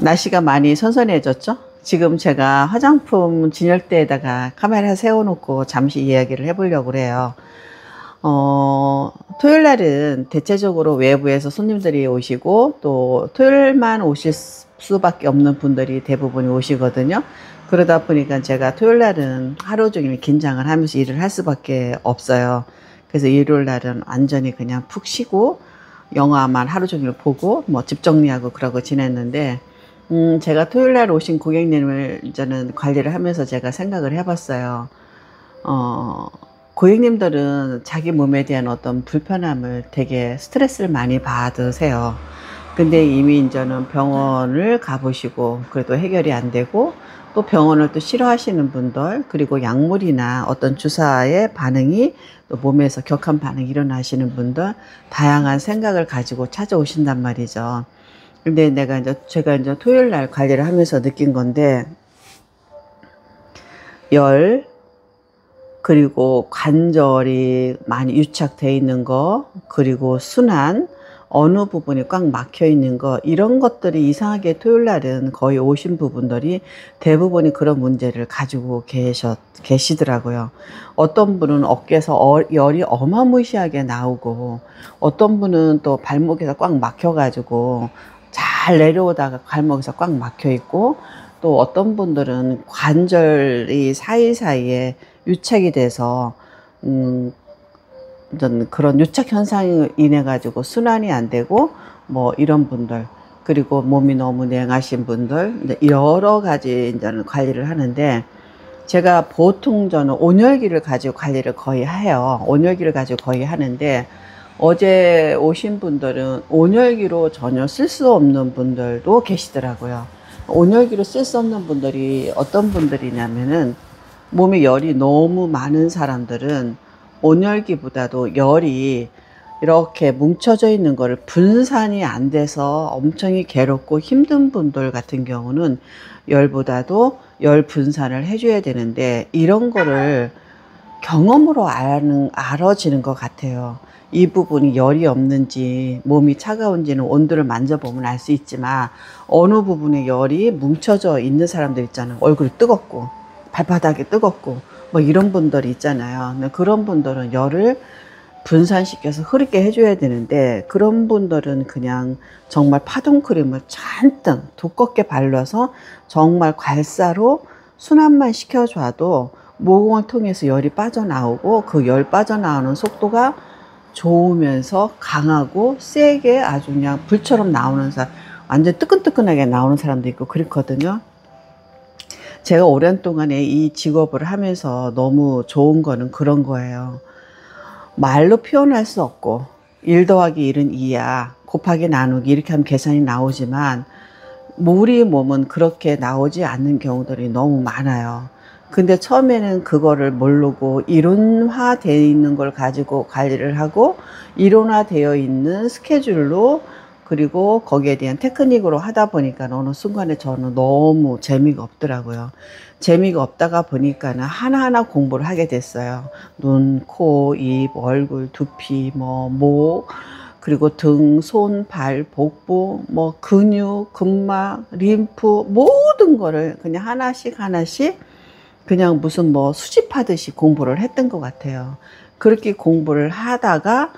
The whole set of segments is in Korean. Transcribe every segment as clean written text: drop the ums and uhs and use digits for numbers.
날씨가 많이 선선해졌죠? 지금 제가 화장품 진열대에다가 카메라 세워놓고 잠시 이야기를 해보려고 그래요. 토요일 날은 대체적으로 외부에서 손님들이 오시고 또 토요일만 오실 수밖에 없는 분들이 대부분이 오시거든요. 그러다 보니까 제가 토요일 날은 하루 종일 긴장을 하면서 일을 할 수밖에 없어요. 그래서 일요일 날은 완전히 그냥 푹 쉬고 영화만 하루 종일 보고 뭐 집 정리하고 그러고 지냈는데 제가 토요일 날 오신 고객님을 저는 관리를 하면서 제가 생각을 해봤어요. 고객님들은 자기 몸에 대한 어떤 불편함을 되게 스트레스를 많이 받으세요. 근데 이미 이제는 병원을 가보시고 그래도 해결이 안 되고 또 병원을 또 싫어하시는 분들, 그리고 약물이나 어떤 주사의 반응이 또 몸에서 격한 반응이 일어나시는 분들, 다양한 생각을 가지고 찾아오신단 말이죠. 근데 제가 이제 토요일 날 관리를 하면서 느낀 건데, 열, 그리고 관절이 많이 유착되어 있는 거, 그리고 순환, 어느 부분이 꽉 막혀 있는 거, 이런 것들이 이상하게 토요일 날은 거의 오신 부분들이 대부분이 그런 문제를 가지고 계시더라고요. 어떤 분은 어깨에서 열이 어마무시하게 나오고, 어떤 분은 또 발목에서 꽉 막혀가지고 잘 내려오다가 발목에서 꽉 막혀 있고, 또 어떤 분들은 관절이 사이사이에 유착이 돼서 그런 유착 현상이 인해 가지고 순환이 안 되고 뭐 이런 분들, 그리고 몸이 너무 냉하신 분들, 여러 가지 이제는 관리를 하는데, 제가 보통 저는 온열기를 가지고 관리를 거의 해요. 온열기를 가지고 거의 하는데, 어제 오신 분들은 온열기로 전혀 쓸 수 없는 분들도 계시더라고요. 온열기로 쓸 수 없는 분들이 어떤 분들이냐면은, 몸에 열이 너무 많은 사람들은 온열기보다도 열이 이렇게 뭉쳐져 있는 거를 분산이 안 돼서 엄청 괴롭고 힘든 분들 같은 경우는 열보다도 열 분산을 해줘야 되는데, 이런 거를 경험으로 알아지는 것 같아요. 이 부분이 열이 없는지 몸이 차가운지는 온도를 만져보면 알 수 있지만, 어느 부분에 열이 뭉쳐져 있는 사람들 있잖아요. 얼굴이 뜨겁고 발바닥이 뜨겁고 뭐 이런 분들이 있잖아요. 근데 그런 분들은 열을 분산시켜서 흐르게 해줘야 되는데, 그런 분들은 그냥 정말 파동 크림을 잔뜩 두껍게 발라서 정말 괄사로 순환만 시켜줘도 모공을 통해서 열이 빠져나오고, 그 열 빠져나오는 속도가 좋으면서 강하고 세게 아주 그냥 불처럼 나오는 사람, 완전 뜨끈뜨끈하게 나오는 사람도 있고 그렇거든요. 제가 오랜 동안에 이 직업을 하면서 너무 좋은 거는 그런 거예요. 말로 표현할 수 없고 1 더하기 1은 2야, 곱하기 나누기 이렇게 하면 계산이 나오지만 우리 몸은 그렇게 나오지 않는 경우들이 너무 많아요. 근데 처음에는 그거를 모르고 이론화되어 있는 걸 가지고 관리를 하고, 이론화되어 있는 스케줄로, 그리고 거기에 대한 테크닉으로 하다 보니까 어느 순간에 저는 너무 재미가 없더라고요. 재미가 없다가 보니까는 하나하나 공부를 하게 됐어요. 눈, 코, 입, 얼굴, 두피, 목, 그리고 등, 손, 발, 복부, 근육, 근막, 림프, 모든 거를 그냥 하나씩 하나씩 그냥 무슨 수집하듯이 공부를 했던 것 같아요. 그렇게 공부를 하다가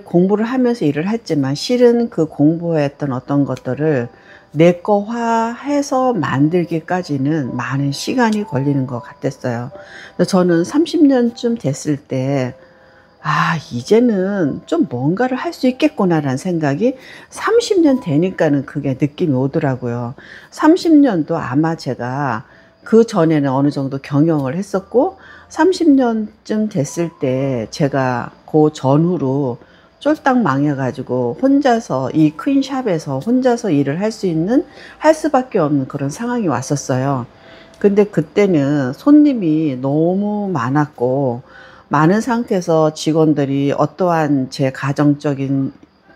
공부를 하면서 일을 했지만, 실은 그 공부했던 어떤 것들을 내 거화해서 만들기까지는 많은 시간이 걸리는 것 같았어요. 저는 30년쯤 됐을 때, 이제는 좀 뭔가를 할 수 있겠구나라는 생각이 30년 되니까는 그게 느낌이 오더라고요. 30년도 아마 제가 그 전에는 어느 정도 경영을 했었고, 30년쯤 됐을 때 제가 그 전후로 쫄딱 망해가지고 혼자서 이 큰 샵에서 혼자서 일을 할 수밖에 없는 그런 상황이 왔었어요. 근데 그때는 손님이 너무 많았고, 많은 상태에서 직원들이 어떠한 제 가정적인,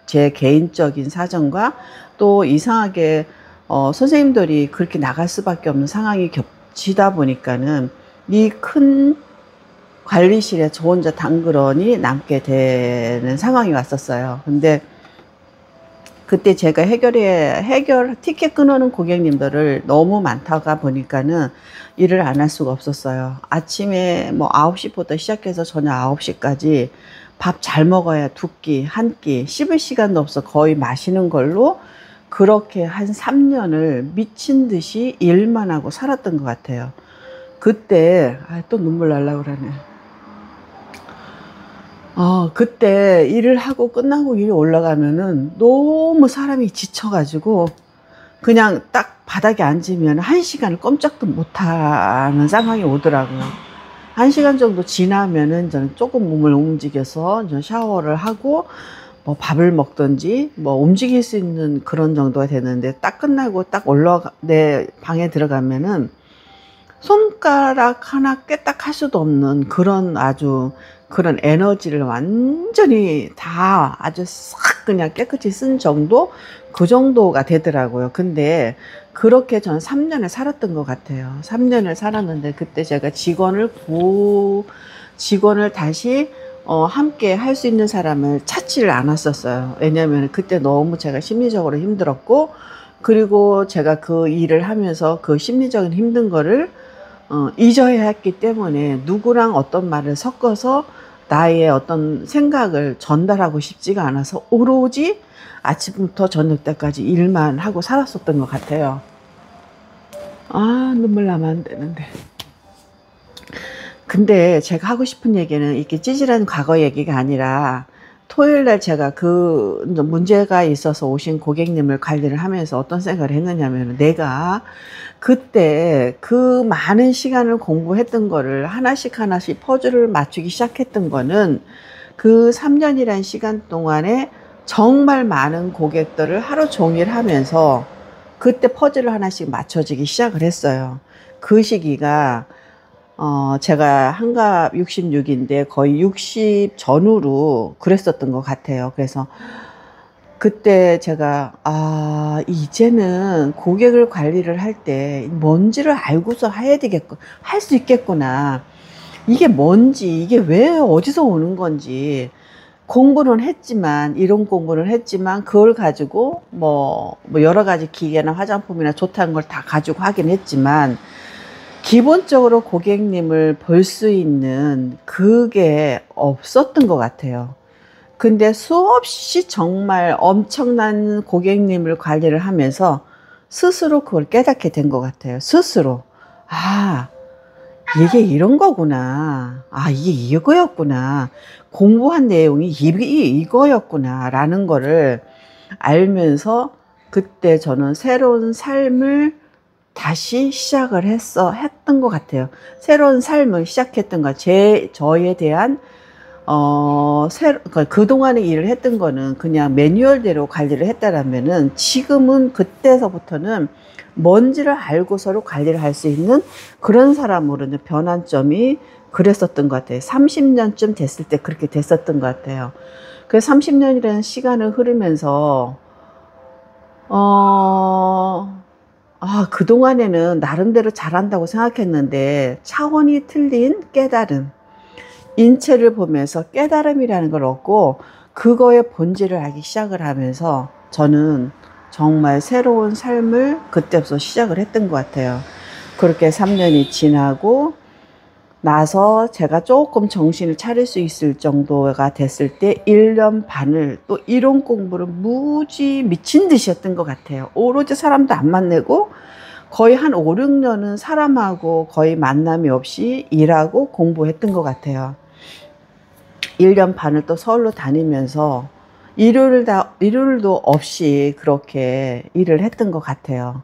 제 개인적인 사정과 또 이상하게 선생님들이 그렇게 나갈 수밖에 없는 상황이 겹치다 보니까는 이 큰 관리실에 저 혼자 당그러니 남게 되는 상황이 왔었어요. 근데 그때 제가 해결 티켓 끊어놓은 고객님들을 너무 많다가 보니까는 일을 안 할 수가 없었어요. 아침에 뭐 9시부터 시작해서 저녁 9시까지 밥 잘 먹어야 두 끼, 한 끼, 씹을 시간도 없어 거의 마시는 걸로 그렇게 한 3년을 미친 듯이 일만 하고 살았던 것 같아요. 그때, 또 눈물 날라 그러네. 그때 일을 하고 끝나고 일이 올라가면은 너무 사람이 지쳐가지고 그냥 딱 바닥에 앉으면 1시간을 꼼짝도 못하는 상황이 오더라고요. 1시간 정도 지나면은 저는 조금 몸을 움직여서 샤워를 하고 뭐 밥을 먹든지 뭐 움직일 수 있는 그런 정도가 되는데 딱 끝나고 딱 내 방에 들어가면은 손가락 하나 깨딱할 수도 없는 그런 아주 그런 에너지를 완전히 다 아주 싹 그냥 깨끗이 쓴 정도 그 정도가 되더라고요. 근데 그렇게 저는 3년을 살았던 것 같아요. 3년을 살았는데 그때 제가 직원을 다시 함께 할 수 있는 사람을 찾지를 않았었어요. 왜냐하면 그때 너무 제가 심리적으로 힘들었고 그리고 제가 그 일을 하면서 그 심리적인 힘든 거를 잊어야 했기 때문에 누구랑 어떤 말을 섞어서 나의 어떤 생각을 전달하고 싶지가 않아서 오로지 아침부터 저녁 때까지 일만 하고 살았었던 것 같아요. 눈물 나면 안 되는데. 근데 제가 하고 싶은 얘기는 이렇게 찌질한 과거 얘기가 아니라 토요일날 제가 그 문제가 있어서 오신 고객님을 관리를 하면서 어떤 생각을 했느냐면 내가 그때 그 많은 시간을 공부했던 거를 하나씩 퍼즐을 맞추기 시작했던 거는 그 3년이란 시간 동안에 정말 많은 고객들을 하루 종일 하면서 그때 퍼즐을 하나씩 맞춰지기 시작을 했어요. 그 시기가 제가 한갑 66인데 거의 60 전후로 그랬었던 것 같아요. 그래서 그때 제가 이제는 고객을 관리를 할 때 뭔지를 알고서 해야 되겠고 할 수 있겠구나. 이게 뭔지 이게 왜 어디서 오는 건지 공부는 했지만 이론 공부는 했지만 그걸 가지고 뭐 여러 가지 기계나 화장품이나 좋다는 걸 다 가지고 하긴 했지만 기본적으로 고객님을 볼 수 있는 그게 없었던 것 같아요. 근데 수없이 정말 엄청난 고객님을 관리를 하면서 스스로 그걸 깨닫게 된 것 같아요. 스스로. 이게 이런 거구나. 이게 이거였구나. 공부한 내용이 이거였구나. 라는 거를 알면서 그때 저는 새로운 삶을 다시 시작을 했던 것 같아요. 새로운 삶을 시작했던 것. 저에 대한, 그동안에 일을 했던 거는 그냥 매뉴얼대로 관리를 했다라면은 지금은 그때서부터는 뭔지를 알고서로 관리를 할 수 있는 그런 사람으로 변한 점이 그랬었던 것 같아요. 30년쯤 됐을 때 그렇게 됐었던 것 같아요. 그래서 30년이라는 시간을 흐르면서, 그동안에는 나름대로 잘한다고 생각했는데 차원이 틀린 깨달음, 인체를 보면서 깨달음이라는 걸 얻고 그거의 본질을 알기 시작을 하면서 저는 정말 새로운 삶을 그때부터 시작을 했던 것 같아요. 그렇게 3년이 지나고 나서 제가 조금 정신을 차릴 수 있을 정도가 됐을 때 1년 반을 또 이론 공부를 무지 미친 듯이 했던 것 같아요. 오로지 사람도 안 만나고 거의 한 5, 6년은 사람하고 거의 만남이 없이 일하고 공부했던 것 같아요. 1년 반을 또 서울로 다니면서 일요일도 없이 그렇게 일을 했던 것 같아요.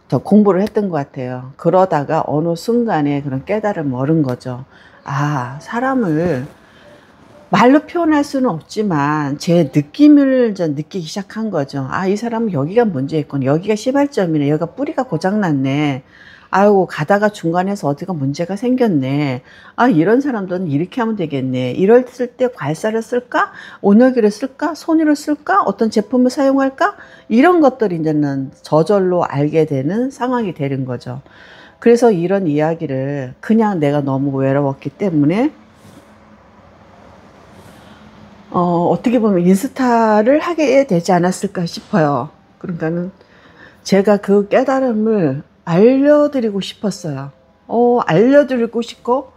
더 공부를 했던 것 같아요. 그러다가 어느 순간에 그런 깨달음을 얻은 거죠. 사람을 말로 표현할 수는 없지만 제 느낌을 느끼기 시작한 거죠. 이 사람은 여기가 문제있군. 여기가 시발점이네. 여기가 뿌리가 고장났네. 아이고 가다가 중간에서 어디가 문제가 생겼네. 이런 사람들은 이렇게 하면 되겠네. 이럴 때 괄사를 쓸까? 온열기를 쓸까? 손유를 쓸까? 어떤 제품을 사용할까? 이런 것들이 이제는 저절로 알게 되는 상황이 되는 거죠. 그래서 이런 이야기를 그냥 내가 너무 외로웠기 때문에 어떻게 보면 인스타를 하게 되지 않았을까 싶어요. 그러니까는 제가 그 깨달음을 알려드리고 싶었어요. 알려드리고 싶고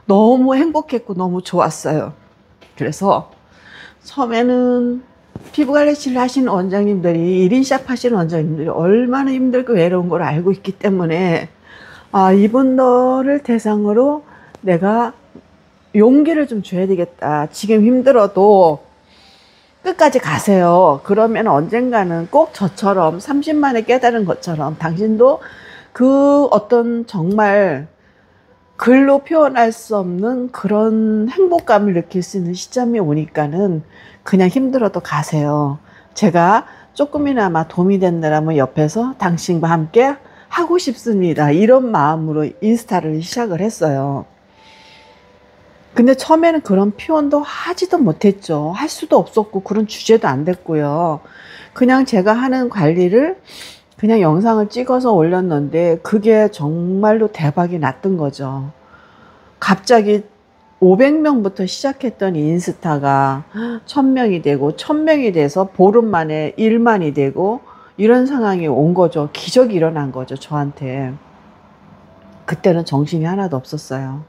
너무 행복했고 너무 좋았어요. 그래서 처음에는 피부관리치를 하시는 원장님들이 1인샵 하시는 원장님들이 얼마나 힘들고 외로운 걸 알고 있기 때문에 이분들을 대상으로 내가 용기를 좀 줘야 되겠다. 지금 힘들어도 끝까지 가세요. 그러면 언젠가는 꼭 저처럼 30만에 깨달은 것처럼 당신도 그 어떤 정말 글로 표현할 수 없는 그런 행복감을 느낄 수 있는 시점이 오니까는 그냥 힘들어도 가세요. 제가 조금이나마 도움이 된다면 옆에서 당신과 함께 하고 싶습니다. 이런 마음으로 인스타를 시작을 했어요. 근데 처음에는 그런 표현도 하지도 못했죠. 할 수도 없었고 그런 주제도 안 됐고요. 그냥 제가 하는 관리를 그냥 영상을 찍어서 올렸는데 그게 정말로 대박이 났던 거죠. 갑자기 500명부터 시작했던 인스타가 1000명이 되고 1000명이 돼서 보름 만에 1만이 되고 이런 상황이 온 거죠. 기적이 일어난 거죠, 저한테. 그때는 정신이 하나도 없었어요.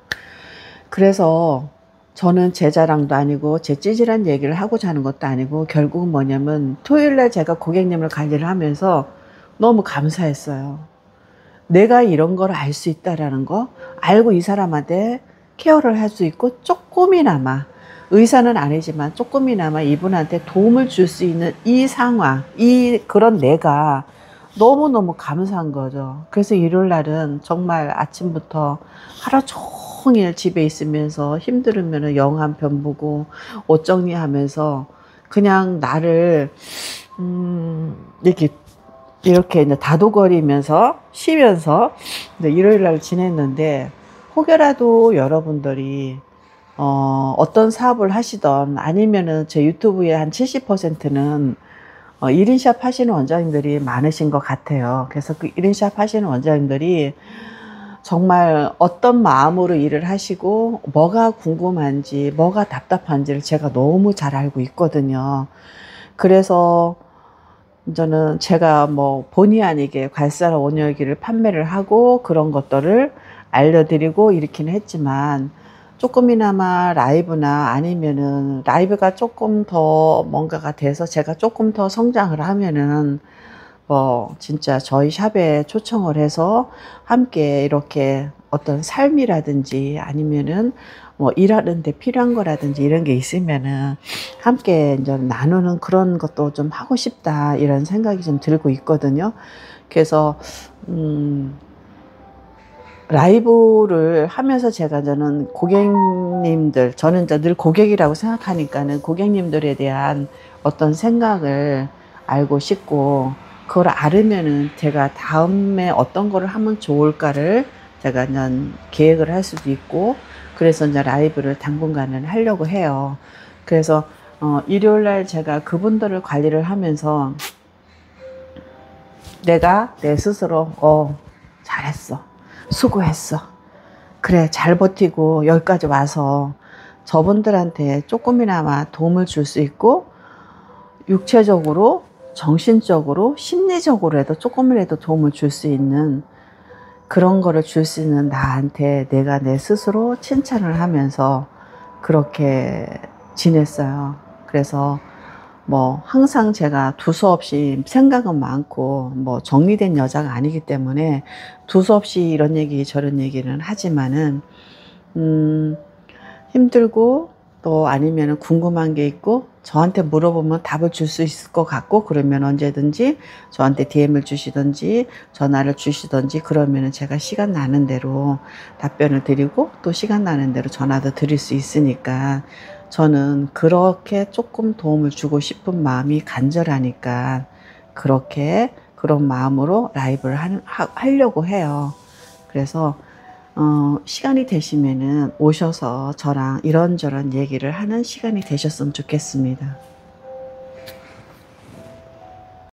그래서 저는 제 자랑도 아니고 제 찌질한 얘기를 하고자 하는 것도 아니고 결국은 뭐냐면 토요일날 제가 고객님을 관리를 하면서 너무 감사했어요. 내가 이런 걸 알 수 있다라는 거 알고 이 사람한테 케어를 할 수 있고 조금이나마 의사는 아니지만 조금이나마 이분한테 도움을 줄 수 있는 이 상황, 그런 내가 너무너무 감사한 거죠. 그래서 일요일 날은 정말 아침부터 하루 종일 집에 있으면서 힘들으면 영화 한 편 보고 옷 정리하면서 그냥 나를 이렇게 이제 다독거리면서 쉬면서 이제 일요일 날 지냈는데 혹여라도 여러분들이 어떤 사업을 하시던 아니면은 제 유튜브의 한 70%는 1인샵 하시는 원장님들이 많으신 것 같아요. 그래서 그 1인샵 하시는 원장님들이 정말 어떤 마음으로 일을 하시고 뭐가 궁금한지 뭐가 답답한지를 제가 너무 잘 알고 있거든요. 그래서 저는 제가 뭐 본의 아니게 괄사라 온열기를 판매를 하고 그런 것들을 알려드리고 이렇게는 했지만 조금이나마 라이브나 아니면은 라이브가 조금 더 뭔가가 돼서 제가 조금 더 성장을 하면은 뭐 진짜 저희 샵에 초청을 해서 함께 이렇게 어떤 삶이라든지 아니면은 뭐 일하는데 필요한 거라든지 이런 게 있으면은 함께 이제 나누는 그런 것도 좀 하고 싶다 이런 생각이 좀 들고 있거든요. 그래서 라이브를 하면서 저는 고객님들, 저는 이제 늘 고객이라고 생각하니까는 고객님들에 대한 어떤 생각을 알고 싶고, 그걸 알으면은 제가 다음에 어떤 거를 하면 좋을까를 제가 이제 계획을 할 수도 있고, 그래서 이제 라이브를 당분간은 하려고 해요. 그래서, 일요일 날 제가 그분들을 관리를 하면서 내가 내 스스로, 잘했어. 수고했어. 그래, 잘 버티고 여기까지 와서 저분들한테 조금이나마 도움을 줄 수 있고 육체적으로, 정신적으로, 심리적으로라도 조금이라도 도움을 줄 수 있는 그런 거를 줄 수 있는 나한테 내가 내 스스로 칭찬을 하면서 그렇게 지냈어요. 그래서 뭐 항상 제가 두서없이 생각은 많고 뭐 정리된 여자가 아니기 때문에 두서없이 이런 얘기 저런 얘기는 하지만은 힘들고 또 아니면 궁금한 게 있고 저한테 물어보면 답을 줄 수 있을 것 같고 그러면 언제든지 저한테 DM을 주시든지 전화를 주시든지 그러면 제가 시간 나는 대로 답변을 드리고 또 시간 나는 대로 전화도 드릴 수 있으니까 저는 그렇게 조금 도움을 주고 싶은 마음이 간절하니까 그렇게 그런 마음으로 라이브를 하려고 해요. 그래서 시간이 되시면은 오셔서 저랑 이런저런 얘기를 하는 시간이 되셨으면 좋겠습니다.